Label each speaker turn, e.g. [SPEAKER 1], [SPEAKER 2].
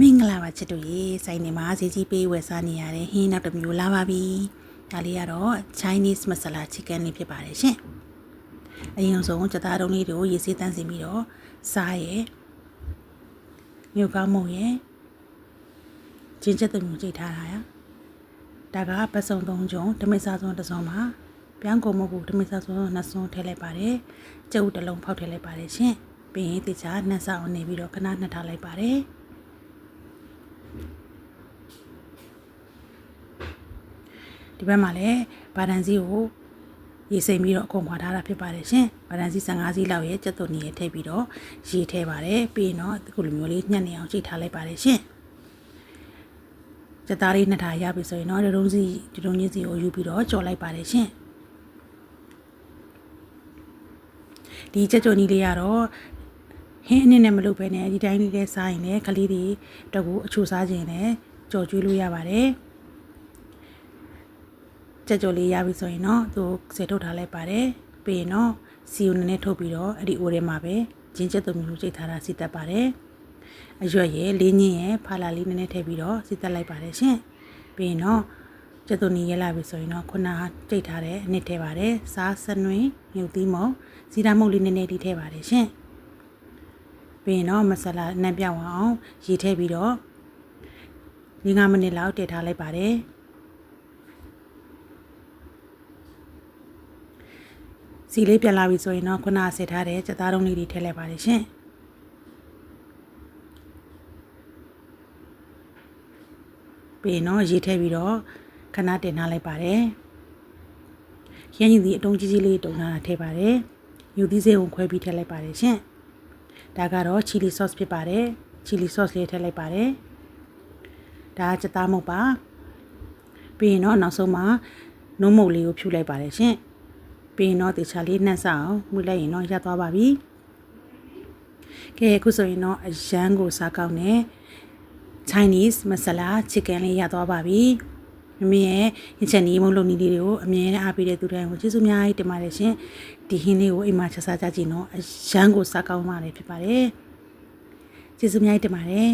[SPEAKER 1] မင်္ဂလာပါချစ်တို့ရေဆိုင်နေမှာဈေးကြီးပေးဝယ်စားနေရတဲ့ဟင်းနောက်တစ်မျိုးလာပါပြီဒါလေးကတော့ Chinese masala chicken လေးဖြစ်ပါတယ်ရှင်အရင်ဆုံးကြက်သားတုံးလေးတို့ရေစေးတန်းစီပြီးတော့စားရဲ့မြို့ကောင်းမုံရဲ့ကျင်းချက်တစ်မျိုးကြိတ်ထားတာရဒါကပတ်စုံ3ကျုံဓမိတ်စားစုံတစ်စုံပါပြောင်းကုန်မဟုတ်ဓမိတ်စားစုံ2စုံထည့်လိုက်ပါတယ်ကြက်ဥတစ်လုံးဖောက်ထည့်လိုက်ပါတယ်ရှင်ပြီးရင်တခြားနှက်စားအောင်နေပြီးတော့ခဏနှက်ထားလိုက်ပါတယ်ဒီဘက်မှာလည်းဗာဒန်စီကိုရေစိမ်ပြီးတော့အကုန်ခွာထားတာဖြစ်ပါတယ်ရှင်ဗာဒန်စီ15စီးလောက်ရဲ့ကြက်သွန်ကြီးထည့်ပြီးတော့ရေထည့်ပါတယ်ပြီးရင်တော့အခုလိုမျိုးလေးညှက်နေအောင်ချိန်ထားလိုက်ပါတယ်ရှင်ကြက်သားလေးနှစ်ထားရပြီဆိုရင်တော့ဒီတုံးချင်းစီကိုယူပြီးတော့ကြော်လိုက်ပါတယ်ရှင်ဒီကြက်သွန်ကြီးလေးကတော့ဟင်းအနည်းနဲ့မလုပ်ဘဲနဲ့ဒီတိုင်းလေးလေးစားရင်လည်းကလေးတွေတော့ကိုအချိုစားခြင်းနဲ့ကြော်ကျွေးလို့ရပါတယ်ကြက်ကြော်လေးရပြီဆိုရင်တော့သူစေထုတ်ထားလိုက်ပါတယ်ပြီးရင်တော့စီကိုနည်းနည်းထုတ်ပြီးတော့အဲ့ဒီအိုထဲမှာပဲဂျင်းချက်သွမျိုးချိန်ထားတာစီတက်ပါတယ်အရွက်ရယ်လေးညင်းရယ်ဖာလာလေးနည်းနည်းထည့်ပြီးတော့စီတက်လိုက်ပါတယ်ရှင်ပြီးရင်တော့ကြက်သွနီရဲလာပြီဆိုရင်တော့ခုနကချိန်ထားတဲ့အနစ်ထည့်ပါတယ်စားစနွင်းမြုပ်သီးမုံစီတာမုတ်လေးနည်းနည်းလေးထည့်ပါတယ်ရှင်ပြီးရင်တော့မဆလာနှံပြောင်းအောင်ရေထည့်ပြီးတော့5 မိနစ်လောက်တည်ထားလိုက်ပါတယ်စီလေးပြန်လာပြီဆိုရင်တော့ခုနဆက်ထားတဲ့ကြက်သားတုံးလေးတွေထည့်လိုက်ပါတယ်ရှင်ပြီးရင်တော့ရေထည့်ပြီးတော့ခဏတင်ထားလိုက်ပါတယ်ရင်းရင်ဒီအတုံးကြီးကြီးလေးတုံထားတာထည့်ပါတယ်ယူသီးစေးကိုခွဲပြီးထည့်လိုက်ပါတယ်ရှင်ဒါကတော့ chili sauce ဖြစ်ပါတယ် chili sauce လေးထည့်လိုက်ပါတယ်ဒါကြက်သားမုတ်ပါပြီးရင်တော့နောက်ဆုံးမှာနုံးမုတ်လေးကိုဖြူလိုက်ပါတယ်ရှင်ပြီးရင်တော့တခြားလေးနှက်စအောင်မှုလိုက်ရင်တော့ရသွားပါပြီကဲအခုဆိုရင်တော့အရန်ကိုစားကောင်းတဲ့ Chinese masala chicken လေးရသွားပါပြီမမေရဲ့ရချက်နီးမုံလုံးနီးလေးတွေကိုအမြဲတမ်းအားပေးတဲ့သူတိုင်းကိုကျေးဇူးအများကြီးတင်ပါတယ်ရှင်ဒီဟင်းလေးကိုအိမ်မှာချက်စားကြကြည့်နော်အရန်ကိုစားကောင်းမှလည်းဖြစ်ပါတယ်ကျေးဇူးအများကြီးတင်ပါတယ်